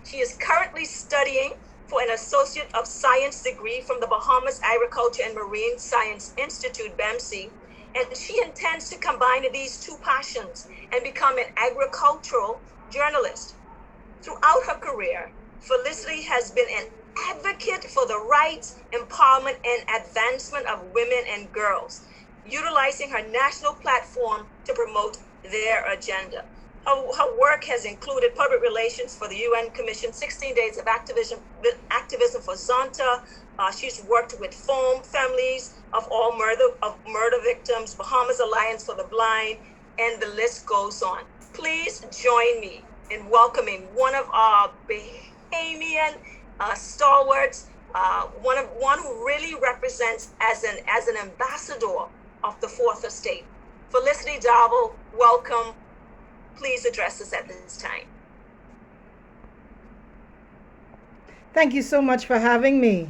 She is currently studying for an Associate of Science degree from the Bahamas Agriculture and Marine Science Institute, BAMC, and she intends to combine these two passions and become an agricultural journalist. Throughout her career, Felicity has been an advocate for the rights, empowerment, and advancement of women and girls, utilizing her national platform to promote their agenda. Her work has included public relations for the UN Commission, 16 Days of Activism for Zonta. She's worked with families of all murder victims, Bahamas Alliance for the Blind, and the list goes on. Please join me in welcoming one of our Bahamian stalwarts, one who really represents as an ambassador of the Fourth Estate. Felicity Darville, welcome. Please address us at this time. Thank you so much for having me.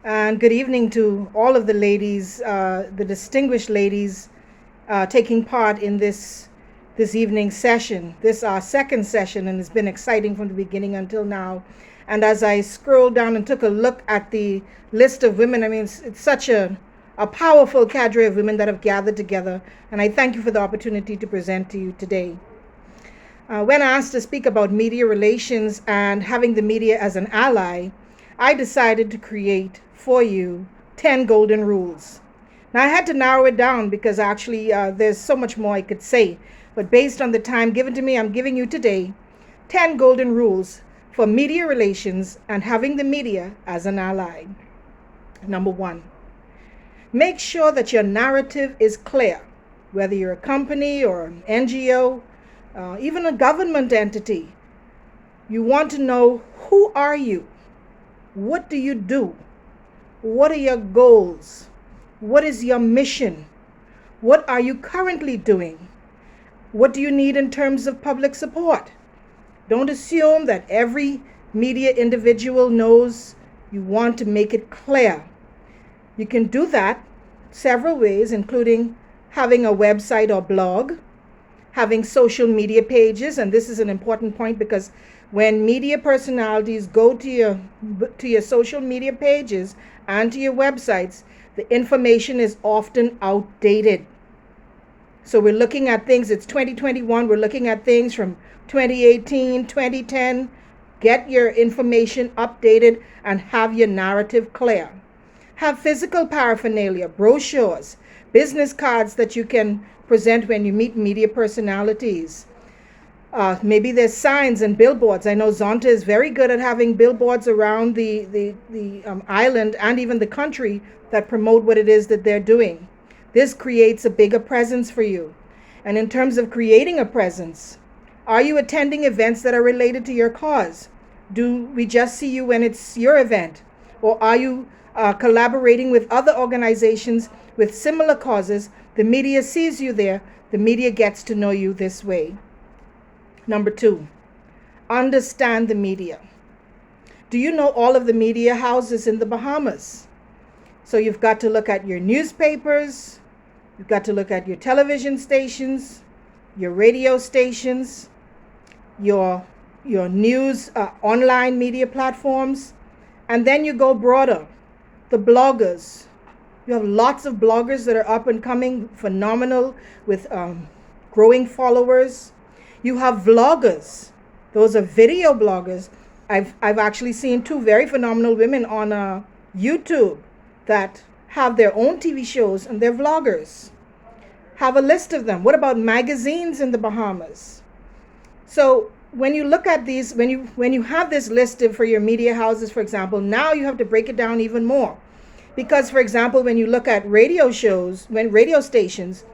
And good evening to all of the ladies, the distinguished ladies taking part in this evening's session. This is our second session, and it's been exciting from the beginning until now. And as I scrolled down and took a look at the list of women, I mean, it's such a powerful cadre of women that have gathered together. And I thank you for the opportunity to present to you today. When asked to speak about media relations and having the media as an ally, I decided to create for you 10 golden rules. Now, I had to narrow it down because actually there's so much more I could say. But based on the time given to me, I'm giving you today 10 golden rules for media relations and having the media as an ally. Number 1, make sure that your narrative is clear, whether you're a company or an NGO, even a government entity. You want to know, who are you? What do you do? What are your goals? What is your mission? What are you currently doing? What do you need in terms of public support? Don't assume that every media individual knows. You want to make it clear. You can do that several ways, including having a website or blog, having social media pages, and this is an important point because when media personalities go to your social media pages and to your websites, the information is often outdated. So we're looking at things, it's 2021, we're looking at things from 2018, 2010. Get your information updated and have your narrative clear. Have physical paraphernalia, brochures, business cards that you can present when you meet media personalities. Maybe there's signs and billboards. I know Zonta is very good at having billboards around the island and even the country that promote what it is that they're doing. This creates a bigger presence for you. And in terms of creating a presence, are you attending events that are related to your cause? Do we just see you when it's your event? Or are you collaborating with other organizations with similar causes? The media sees you there. The media gets to know you this way. Number 2, understand the media. Do you know all of the media houses in the Bahamas? So you've got to look at your newspapers, you've got to look at your television stations, your radio stations, your news online media platforms, and then you go broader. The bloggers. You have lots of bloggers that are up and coming, phenomenal, with growing followers. You have vloggers. Those are video bloggers. I've actually seen 2 very phenomenal women on YouTube that have their own TV shows, and they're vloggers. Have a list of them. What about magazines in the Bahamas? So when you look at these, when you have this listed for your media houses, for example, now you have to break it down even more. Because, for example, when you look at radio stations,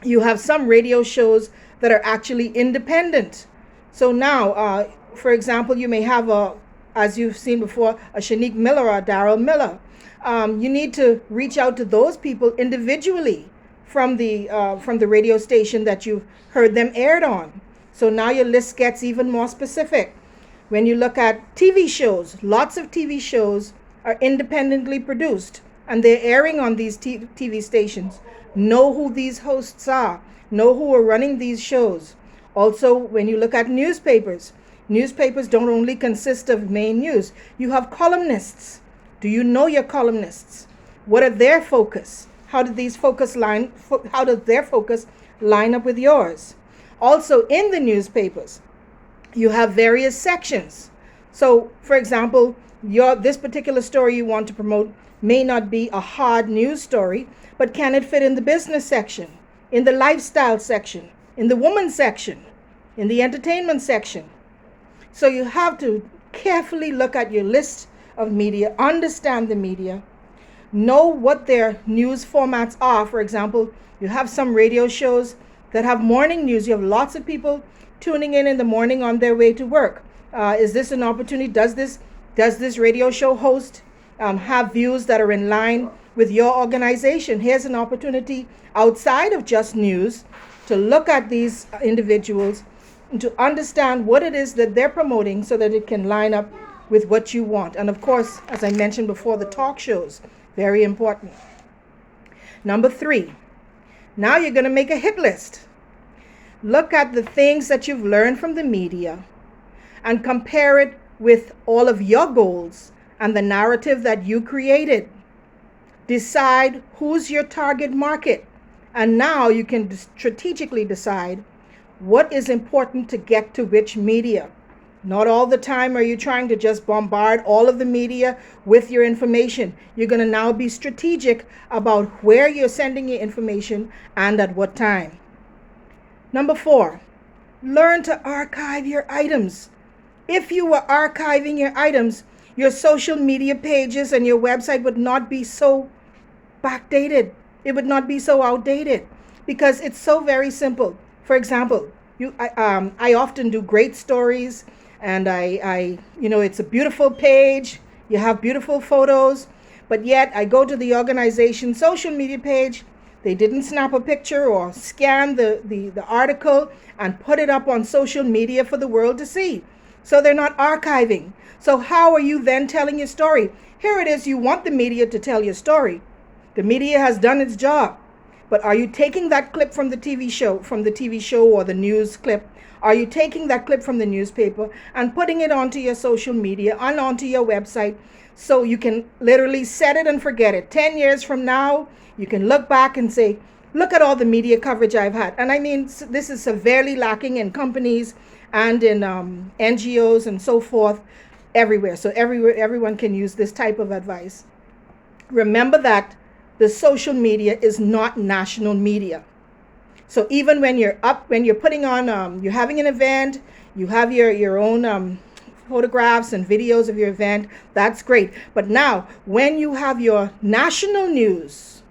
you have some radio shows that are actually independent. So now, for example, you may have as you've seen before, a Shanique Miller or a Daryl Miller. You need to reach out to those people individually from the radio station that you've heard them aired on. So now your list gets even more specific. When you look at TV shows, lots of TV shows are independently produced and they're airing on these TV stations. Know who these hosts are. Know who are running these shows. Also, when you look at newspapers, Newspapers don't only consist of main news. You have columnists. Do you know your columnists? What are their focus? How does their focus line up with yours? Also, in the newspapers, you have various sections. So, for example, this particular story you want to promote may not be a hard news story, but can it fit in the business section, in the lifestyle section, in the woman section, in the entertainment section? So you have to carefully look at your list of media, understand the media, know what their news formats are. For example, you have some radio shows that have morning news. You have lots of people tuning in the morning on their way to work. Is this an opportunity? Does this radio show host have views that are in line with your organization? Here's an opportunity outside of just news to look at these individuals and to understand what it is that they're promoting so that it can line up with what you want. And of course, as I mentioned before, the talk shows, very important. Number 3, now you're going to make a hit list. Look at the things that you've learned from the media and compare it with all of your goals and the narrative that you created. Decide who's your target market. And now you can strategically decide what is important to get to which media. Not all the time are you trying to just bombard all of the media with your information. You're going to now be strategic about where you're sending your information and at what time. Number 4, learn to archive your items. If you were archiving your items, your social media pages and your website would not be so backdated. It would not be so outdated because it's so very simple. For example, I often do great stories, and it's a beautiful page. You have beautiful photos, but yet I go to the organization's social media page. They didn't snap a picture or scan the article and put it up on social media for the world to see. So they're not archiving. So how are you then telling your story? Here it is, you want the media to tell your story. The media has done its job. But are you taking that clip from the TV show or the news clip? Are you taking that clip from the newspaper and putting it onto your social media and onto your website so you can literally set it and forget it? 10 years from now, you can look back and say, look at all the media coverage I've had. And I mean, this is severely lacking in companies and in NGOs and so forth everywhere. So everyone can use this type of advice. Remember that the social media is not national media. So even when you're putting on, you're having an event, you have your own photographs and videos of your event, that's great. But now, when you have your national news,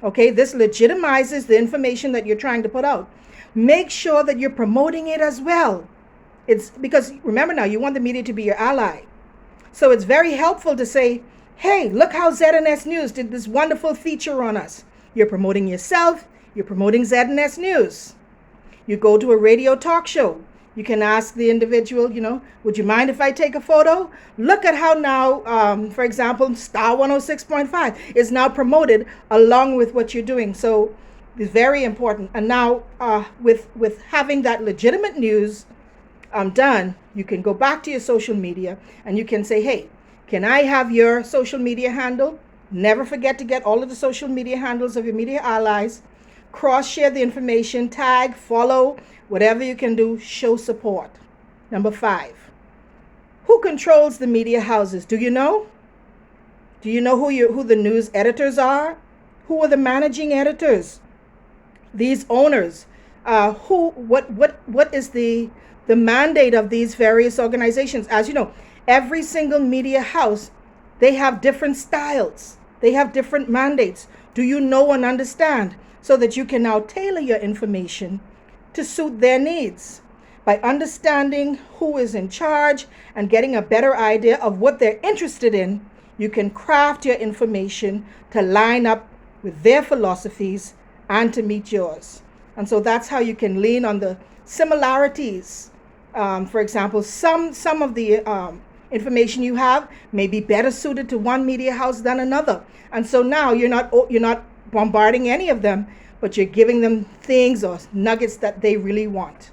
okay, this legitimizes the information that you're trying to put out. Make sure that you're promoting it as well. It's because, remember now, you want the media to be your ally. So it's very helpful to say, hey, look how ZNS News did this wonderful feature on us. You're promoting yourself. You're promoting ZNS News. You go to a radio talk show. You can ask the individual, would you mind if I take a photo? Look at how now, for example, Star 106.5 is now promoted along with what you're doing. So it's very important. And now with having that legitimate news done, you can go back to your social media and you can say, hey, can I have your social media handle? Never forget to get all of the social media handles of your media allies. Cross-share the information, tag, follow, whatever you can do, show support. Number 5, who controls the media houses? Do you know? Do you know who the news editors are? Who are the managing editors? These owners. What is the mandate of these various organizations? As you know, every single media house, they have different styles. They have different mandates. Do you know and understand? So that you can now tailor your information to suit their needs. By understanding who is in charge and getting a better idea of what they're interested in, you can craft your information to line up with their philosophies and to meet yours. And so that's how you can lean on the similarities. For example, some of the information you have may be better suited to one media house than another. And so now you're not bombarding any of them, but you're giving them things or nuggets that they really want.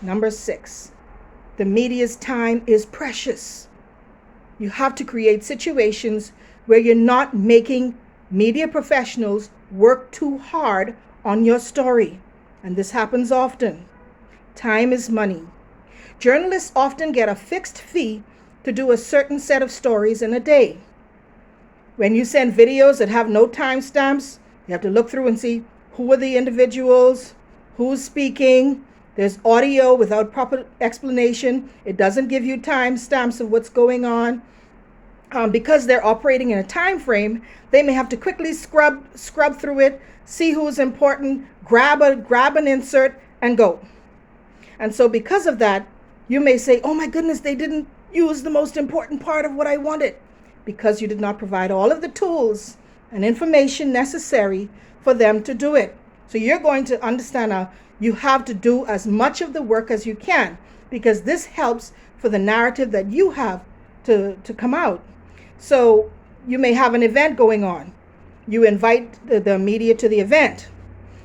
Number 6, The media's time is precious. You have to create situations where you're not making media professionals work too hard on your story. And this happens often. Time is money. Journalists often get a fixed fee to do a certain set of stories in a day. When you send videos that have no timestamps, you have to look through and see who are the individuals, who's speaking. There's audio without proper explanation. It doesn't give you timestamps of what's going on. Because they're operating in a time frame, they may have to quickly scrub through it, see who's important, grab an insert, and go. And so because of that, you may say, oh my goodness, they didn't use the most important part of what I wanted, because you did not provide all of the tools and information necessary for them to do it. So you're going to understand now you have to do as much of the work as you can, because this helps for the narrative that you have to come out. So you may have an event going on. You invite the media to the event,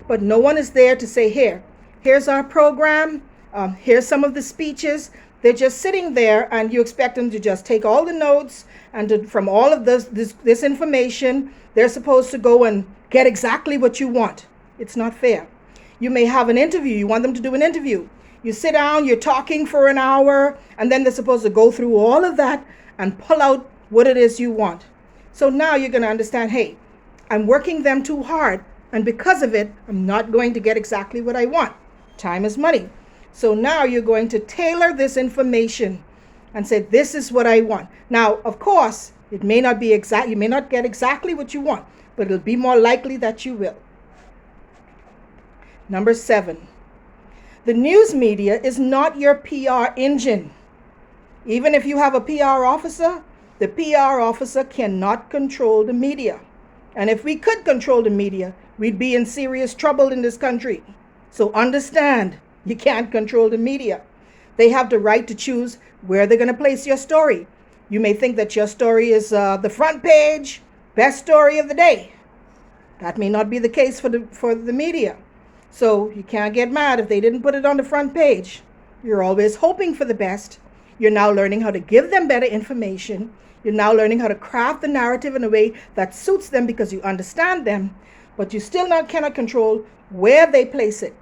but no one is there to say, here's our program, here's some of the speeches. They're just sitting there, and you expect them to just take all the notes and from all of this information, they're supposed to go and get exactly what you want. It's not fair. You may have an interview. You want them to do an interview. You sit down, you're talking for an hour, and then they're supposed to go through all of that and pull out what it is you want. So now you're going to understand, hey, I'm working them too hard, and because of it, I'm not going to get exactly what I want. Time is money. So now you're going to tailor this information and say, this is what I want. Now, of course, it may not be exact. You may not get exactly what you want, but it'll be more likely that you will. Number 7, the news media is not your PR engine. Even if you have a PR officer, the PR officer cannot control the media. And if we could control the media, we'd be in serious trouble in this country. So understand, you can't control the media. They have the right to choose where they're going to place your story. You may think that your story is the front page, best story of the day. That may not be the case for the media. So you can't get mad if they didn't put it on the front page. You're always hoping for the best. You're now learning how to give them better information. You're now learning how to craft the narrative in a way that suits them because you understand them, but you still cannot control where they place it,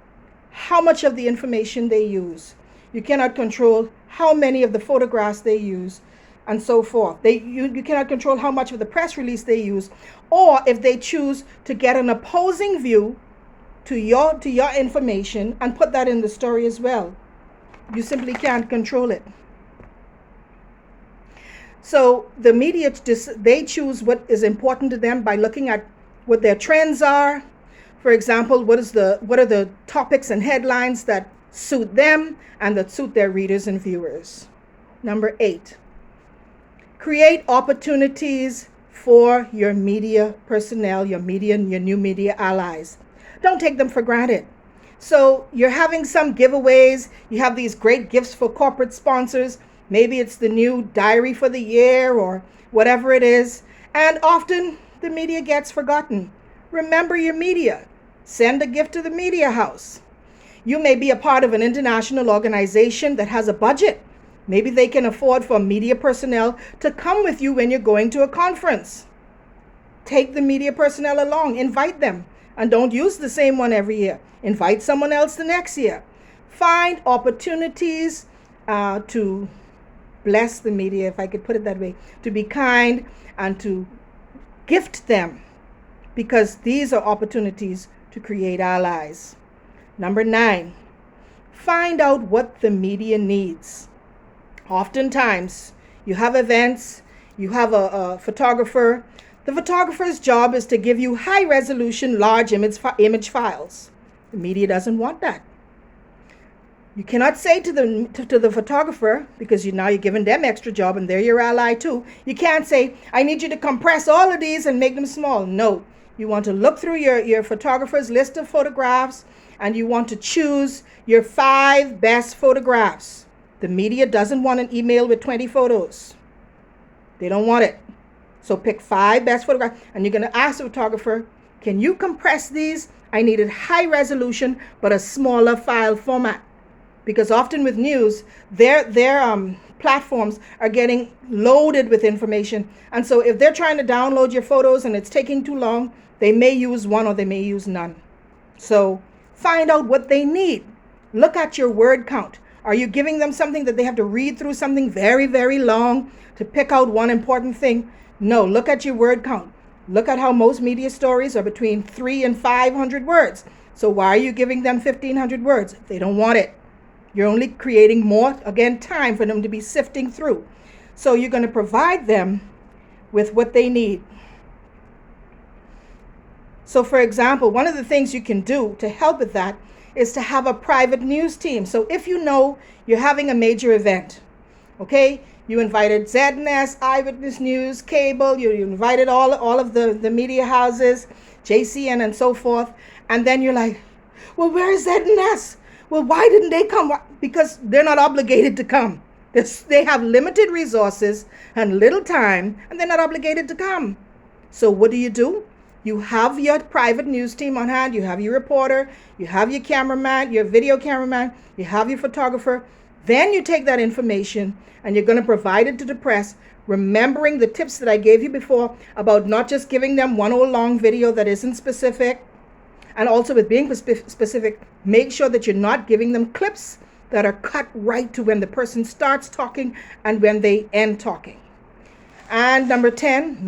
how much of the information they use. You cannot control how many of the photographs they use, and so forth. You cannot control how much of the press release they use, or if they choose to get an opposing view to your information and put that in the story as well. You simply can't control it. So the media, they choose what is important to them by looking at what their trends are. For example, what are the topics and headlines that suit them and that suit their readers and viewers. Number 8, create opportunities for your media personnel, your new media allies. Don't take them for granted. So you're having some giveaways. You have these great gifts for corporate sponsors. Maybe it's the new diary for the year or whatever it is. And often the media gets forgotten. Remember your media. Send a gift to the media house. You may be a part of an international organization that has a budget. Maybe they can afford for media personnel to come with you when you're going to a conference. Take the media personnel along. Invite them. And don't use the same one every year. Invite someone else the next year. Find opportunities to bless the media, if I could put it that way, to be kind and to gift them, because these are opportunities to create allies. Number 9, find out what the media needs. Oftentimes, you have events, you have a photographer. The photographer's job is to give you high-resolution, large image files. The media doesn't want that. You cannot say to the photographer, because you're giving them extra job and they're your ally too. You can't say, I need you to compress all of these and make them small. No, you want to look through your photographer's list of photographs and you want to choose your 5 best photographs. The media doesn't want an email with 20 photos. They don't want it. So pick 5 best photographs and you're going to ask the photographer, can you compress these? I need it high resolution but a smaller file format, because often with news, their platforms are getting loaded with information. And so if they're trying to download your photos and it's taking too long, they may use one or they may use none. So find out what they need. Look at your word count. Are you giving them something that they have to read through something very, very long to pick out one important thing? No, look at your word count. Look at how most media stories are between 300 and 500 words. So why are you giving them 1,500 words if they don't want it? You're only creating more, again, time for them to be sifting through. So you're going to provide them with what they need. So for example, one of the things you can do to help with that is to have a private news team. So if you know you're having a major event, okay, you invited ZNS, Eyewitness News, Cable, you invited all of the media houses, JCN and so forth, and then you're like, well, where is ZNS? Well, why didn't they come? Because they're not obligated to come. They have limited resources and little time, and they're not obligated to come. So what do? You have your private news team on hand. You have your reporter. You have your cameraman, your video cameraman. You have your photographer. Then you take that information and you're going to provide it to the press, remembering the tips that I gave you before about not just giving them one whole long video that isn't specific. And also with being specific, make sure that you're not giving them clips that are cut right to when the person starts talking and when they end talking. And number 10,